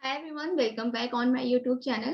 Hi everyone, welcome back on my YouTube channel.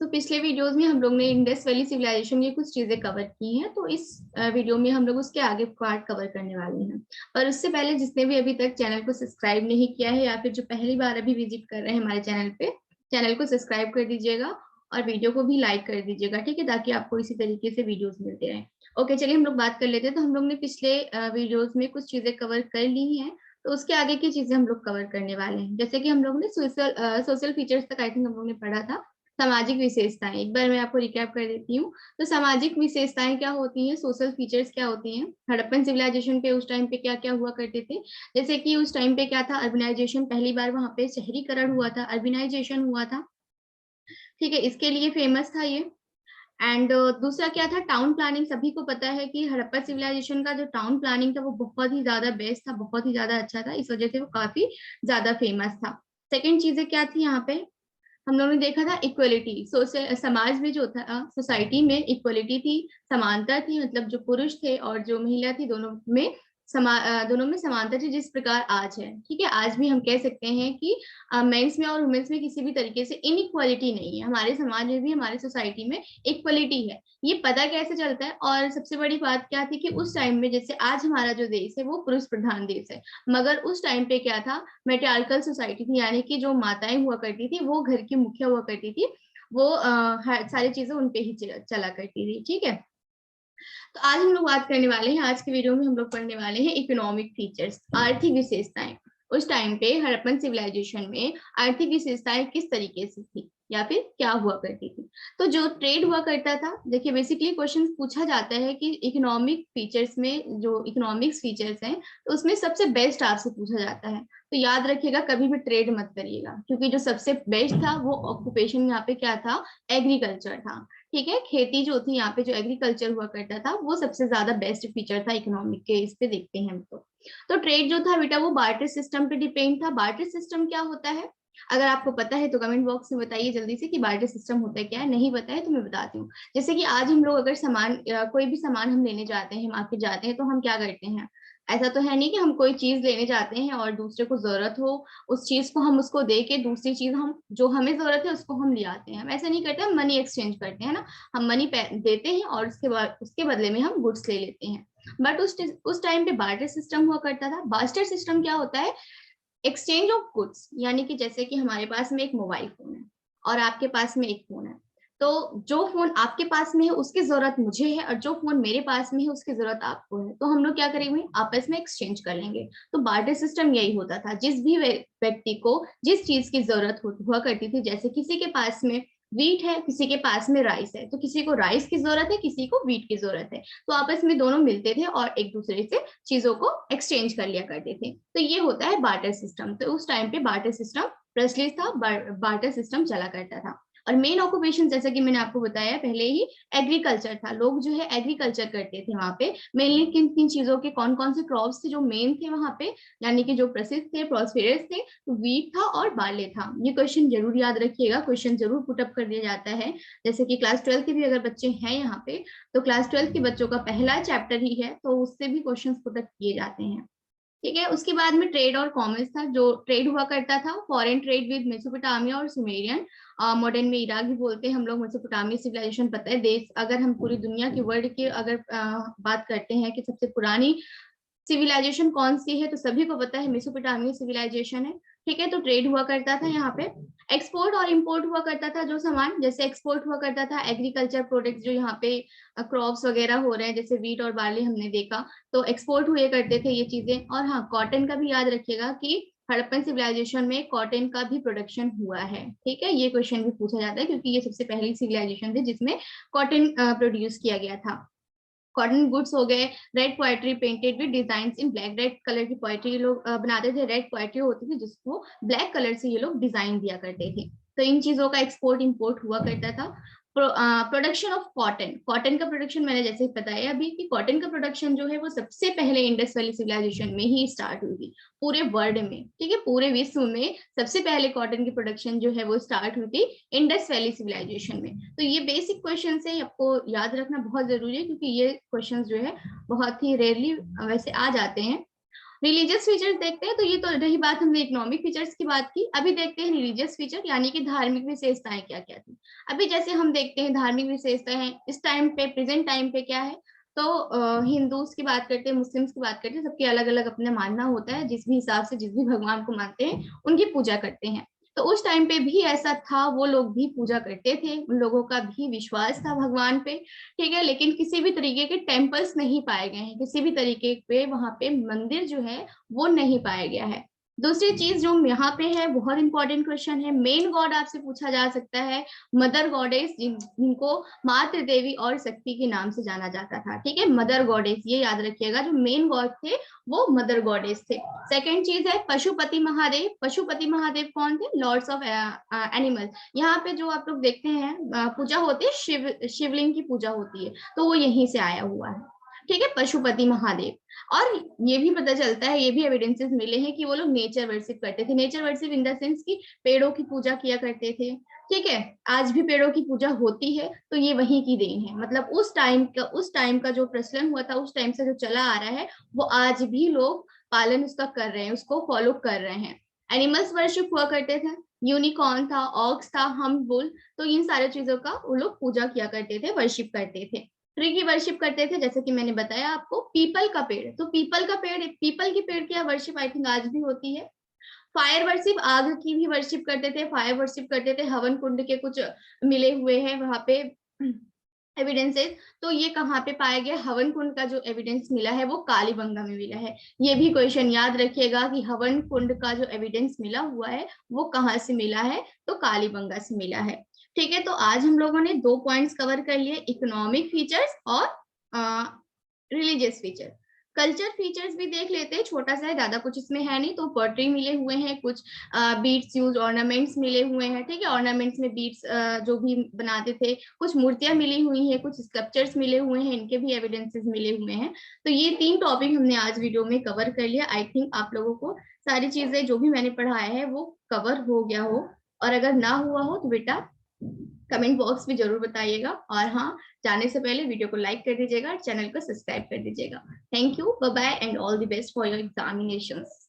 पिछले videos में हम लोग ने इंडस वैली सिविलाइजेशन की कुछ चीजें कवर की हैं, तो इस वीडियो में हम लोग उसके आगे पार्ट कवर करने वाले हैं। पर उससे पहले जिसने भी अभी तक चैनल को सब्सक्राइब नहीं किया है या फिर जो पहली बार अभी विजिट कर रहे हैं हमारे चैनल पे, चैनल को सब्सक्राइब कर दीजिएगा और वीडियो को भी लाइक कर दीजिएगा, ठीक है, ताकि आपको इसी तरीके से वीडियोस मिलते रहें। ओके, चलिए हम लोग बात कर लेते हैं। तो हम लोग ने पिछले वीडियोस में कुछ चीजें कवर कर ली हैं, तो उसके आगे की चीजें हम लोग कवर करने वाले हैं। जैसे कि हम लोग ने सोशल फीचर्स तक आई थिंक हम लोग ने पढ़ा था। सामाजिक विशेषताएं एक बार मैं आपको रिकैप कर देती हूँ। तो सामाजिक विशेषताएं क्या होती हैं, सोशल फीचर्स क्या होती हैं, हड़प्पन सिविलाइजेशन पे उस टाइम पे क्या क्या हुआ करते थे। जैसे कि उस टाइम पे क्या था, अर्बनाइजेशन, पहली बार वहां पे शहरीकरण हुआ था, अर्बनाइजेशन हुआ था, ठीक है, इसके लिए फेमस था ये। एंड दूसरा क्या था, टाउन प्लानिंग। सभी को पता है कि हड़प्पा सिविलाइजेशन का जो टाउन प्लानिंग था वो बहुत ही ज्यादा बेस्ट था, बहुत ही ज्यादा अच्छा था, इस वजह से वो काफी ज्यादा फेमस था। सेकंड चीजें क्या थी यहाँ पे, हम लोगों ने देखा था इक्वलिटी। सोशल समाज में जो था, सोसाइटी में इक्वलिटी थी, समानता थी, मतलब जो पुरुष थे और जो महिला थी दोनों में समानता थी, जिस प्रकार आज है, ठीक है। आज भी हम कह सकते हैं कि मेंस में और वुमेन्स में किसी भी तरीके से इनइक्वालिटी नहीं है। हमारे समाज में भी, हमारी सोसाइटी में इक्वलिटी है। ये पता कैसे चलता है, और सबसे बड़ी बात क्या थी कि उस टाइम में, जैसे आज हमारा जो देश है वो पुरुष प्रधान देश है, मगर उस टाइम पे क्या था, मेट्रियार्कल सोसाइटी थी, यानी कि जो माताएं हुआ करती थी वो घर की मुखिया हुआ करती थी, वो सारी चीजें उनपे ही चला करती थी, ठीक है। तो आज हम लोग बात करने वाले हैं, आज के वीडियो में हम लोग पढ़ने वाले हैं इकोनॉमिक फीचर्स, आर्थिक विशेषताएं। उस टाइम पे हड़प्पन सिविलाइजेशन में आर्थिक विशेषताएं किस तरीके से थी या फिर क्या हुआ करती थी। तो जो ट्रेड हुआ करता था, देखिए बेसिकली क्वेश्चन पूछा जाता है कि इकोनॉमिक फीचर्स में, जो इकोनॉमिक्स फीचर्स हैं, तो उसमें सबसे बेस्ट आपसे पूछा जाता है। तो याद रखिएगा, कभी भी ट्रेड मत करिएगा, क्योंकि जो सबसे बेस्ट था वो ऑक्यूपेशन यहाँ पे क्या था, एग्रीकल्चर था, ठीक है। खेती जो थी यहाँ पे, जो एग्रीकल्चर हुआ करता था, वो सबसे ज्यादा बेस्ट फीचर था इकोनॉमिक के। इस पे देखते हैं हम तो ट्रेड जो था बेटा वो बार्टर सिस्टम पे डिपेंड था। बार्टर सिस्टम क्या होता है, अगर आपको पता है तो कमेंट बॉक्स में बताइए जल्दी से कि बार्टर सिस्टम होता है क्या है। नहीं पता है तो मैं बताती हूँ। जैसे कि आज हम लोग अगर सामान, कोई भी सामान हम लेने जाते हैं, मार्केट जाते हैं, तो हम क्या करते हैं, ऐसा तो है नहीं कि हम कोई चीज लेने जाते हैं और दूसरे को जरूरत हो उस चीज को, हम उसको दे के दूसरी चीज हम, जो हमें जरूरत है उसको हम ले आते हैं। हम ऐसा नहीं करते, हम मनी एक्सचेंज करते हैं ना, हम मनी देते हैं और उसके बदले में हम गुड्स ले लेते हैं। बट उस टाइम पे बार्टर सिस्टम हुआ करता था। बार्टर सिस्टम क्या होता है, एक्सचेंज ऑफ गुड्स, यानी कि जैसे कि हमारे पास में एक मोबाइल फोन है और आपके पास में एक फोन है, तो जो फोन आपके पास में है उसकी जरूरत मुझे है और जो फोन मेरे पास में है उसकी जरूरत आपको है, तो हम लोग क्या करेंगे, आपस में एक्सचेंज कर लेंगे। तो बार्टर सिस्टम यही होता था। जिस भी व्यक्ति को जिस चीज की जरूरत हुआ करती थी, जैसे किसी के पास में वीट है, किसी के पास में राइस है, तो किसी को राइस की जरूरत है, किसी को वीट की जरूरत है, तो आपस में दोनों मिलते थे और एक दूसरे से चीजों को एक्सचेंज कर लिया करते थे। तो ये होता है बार्टर सिस्टम। तो उस टाइम पे बार्टर सिस्टम प्रचलित था, बार्टर सिस्टम चला करता था। और मेन ऑक्यूपेशन, जैसे कि मैंने आपको बताया पहले ही, एग्रीकल्चर था। लोग जो है एग्रीकल्चर करते थे वहां पे। मेनली किन किन चीजों के, कौन कौन से क्रॉप्स थे जो मेन थे वहां पे, यानी कि जो प्रसिद्ध थे, प्रॉस्पेरस थे, तो वीट था और बार्ले था। ये क्वेश्चन जरूर याद रखिएगा, क्वेश्चन जरूर पुटअप कर दिया जाता है। जैसे कि क्लास 12 के भी अगर बच्चे हैं यहाँ पे, तो क्लास 12 के बच्चों का पहला चैप्टर ही है, तो उससे भी क्वेश्चन पुटअप किए जाते हैं, ठीक है। उसके बाद में ट्रेड और कॉमर्स था। जो ट्रेड हुआ करता था, फॉरेन ट्रेड विद मेसोपोटामिया और सुमेरियन, मॉडर्न में इराक भी बोलते हैं हम लोग। मेसोपोटामिया सिविलाइजेशन पता है देश, अगर हम पूरी दुनिया की, वर्ल्ड की अगर बात करते हैं कि सबसे पुरानी सिविलाइजेशन कौन सी है, तो सभी को पता है मेसोपोटामिया सिविलाइजेशन है, ठीक है। तो ट्रेड हुआ करता था यहाँ पे। एक्सपोर्ट और इंपोर्ट हुआ करता था। जो सामान, जैसे एक्सपोर्ट हुआ करता था एग्रीकल्चर प्रोडक्ट्स, जो यहाँ पे क्रॉप्स वगैरह हो रहे हैं, जैसे वीट और बार्ली हमने देखा, तो एक्सपोर्ट हुए करते थे ये चीजें। और हाँ, कॉटन का भी याद रखिएगा कि हड़प्पन सिविलाइजेशन में कॉटन का भी प्रोडक्शन हुआ है, ठीक है। ये क्वेश्चन भी पूछा जाता है क्योंकि ये सबसे पहली सिविलाइजेशन थी जिसमें कॉटन प्रोड्यूस किया गया था। कॉटन गुड्स हो गए। Red poetry painted with design in black, red colour की पोएट्री ये लोग बनाते थे। रेड पोएट्री होती थी जिसको ब्लैक कलर से ये लोग डिजाइन दिया करते थे। तो इन चीजों का एक्सपोर्ट इंपोर्ट हुआ करता था। प्रोडक्शन ऑफ कॉटन, कॉटन का प्रोडक्शन मैंने जैसे बताया अभी कि कॉटन का प्रोडक्शन जो है वो सबसे पहले इंडस वैली सिविलाइजेशन में ही स्टार्ट हुई थी, पूरे वर्ल्ड में, ठीक है। पूरे विश्व में सबसे पहले कॉटन की प्रोडक्शन जो है वो स्टार्ट हुई थी इंडस वैली सिविलाइजेशन में। तो ये बेसिक क्वेश्चन है, आपको याद रखना बहुत जरूरी है, क्योंकि ये क्वेश्चन जो है बहुत ही रेयरली वैसे आ जाते हैं। रिलीजियस फीचर्स देखते हैं, तो ये तो रही बात, हमने इकोनॉमिक फीचर्स की बात की। अभी देखते हैं रिलीजियस फीचर, यानी कि धार्मिक विशेषताएं क्या क्या थी। अभी जैसे हम देखते हैं धार्मिक विशेषताएं इस टाइम पे, प्रेजेंट टाइम पे क्या है, तो हिंदूज की बात करते हैं, मुस्लिम्स की बात करते हैं, सबके अलग अलग अपना मानना होता है, जिस भी हिसाब से जिस भी भगवान को मानते हैं उनकी पूजा करते हैं। तो उस टाइम पे भी ऐसा था, वो लोग भी पूजा करते थे, उन लोगों का भी विश्वास था भगवान पे, ठीक है। लेकिन किसी भी तरीके के टेम्पल्स नहीं पाए गए हैं, किसी भी तरीके पे वहां पे मंदिर जो है वो नहीं पाया गया है। दूसरी चीज जो यहाँ पे है, बहुत इंपॉर्टेंट क्वेश्चन है, मेन गॉड आपसे पूछा जा सकता है, मदर गॉडेस, जिनको मातृ देवी और शक्ति के नाम से जाना जाता था, ठीक है। मदर गॉडेस, ये याद रखिएगा, जो मेन गॉड थे वो मदर गॉडेस थे। सेकेंड चीज है पशुपति महादेव। पशुपति महादेव कौन थे? Lords of animal. यहाँ पे जो आप लोग देखते हैं पूजा होती है, शिवलिंग की पूजा होती है, तो वो यहीं से आया हुआ है, ठीक है, पशुपति महादेव। और ये भी पता चलता है, ये भी एविडेंसेस मिले हैं कि वो लोग नेचर वर्शिप करते थे। Nature worship in the sense कि पेड़ों की पूजा किया करते थे, ठीक है। आज भी पेड़ों की पूजा होती है, तो ये वहीं की देन है। मतलब उस टाइम का जो प्रचलन हुआ था, उस टाइम से जो चला आ रहा है, वो आज भी लोग पालन उसका कर रहे हैं, उसको फॉलो कर रहे हैं। एनिमल्स वर्शिप हुआ करते थे, यूनिकॉर्न था, ऑक्स था, हम बुल, तो इन सारी चीजों का वो लोग पूजा किया करते थे, वर्शिप करते थे। ट्री की वर्शिप करते थे, जैसे कि मैंने बताया आपको। पीपल का पेड़, तो पीपल का पेड़, पीपल की पेड़ की वर्शिप आई थिंक आज भी होती है। फायर वर्शिप, आग की भी वर्शिप करते थे, फायर वर्शिप करते थे। हवन कुंड के कुछ मिले हुए हैं वहां पे एविडेंसेस। तो ये कहाँ पे पाया गया? हवन कुंड का जो एविडेंस मिला है वो कालीबंगा में मिला है। ये भी क्वेश्चन याद रखिएगा कि हवन कुंड का जो एविडेंस मिला हुआ है वो कहाँ से मिला है? तो कालीबंगा से मिला है, ठीक है। तो आज हम लोगों ने 2 पॉइंट्स कवर कर लिए, इकोनॉमिक फीचर्स और रिलीजियस फीचर। कल्चर फीचर्स भी देख लेते हैं, छोटा सा है, ज्यादा कुछ इसमें है नहीं। तो पोट्री मिले हुए हैं, कुछ बीड्स यूज, ऑर्नामेंट्स मिले हुए हैं, ठीक है। ऑर्नामेंट्स में बीड्स जो भी बनाते थे, कुछ मूर्तियां मिली हुई हैं, कुछ स्कल्पचर्स मिले हुए हैं, इनके भी एविडेंसेस मिले हुए हैं। तो ये 3 टॉपिक हमने आज वीडियो में कवर कर लिया। आई थिंक आप लोगों को सारी चीजें जो भी मैंने पढ़ाया है वो कवर हो गया हो, और अगर ना हुआ हो तो बेटा कमेंट बॉक्स में जरूर बताइएगा। और हाँ, जाने से पहले वीडियो को लाइक कर दीजिएगा और चैनल को सब्सक्राइब कर दीजिएगा। Thank you, bye bye, and all the best for your examinations.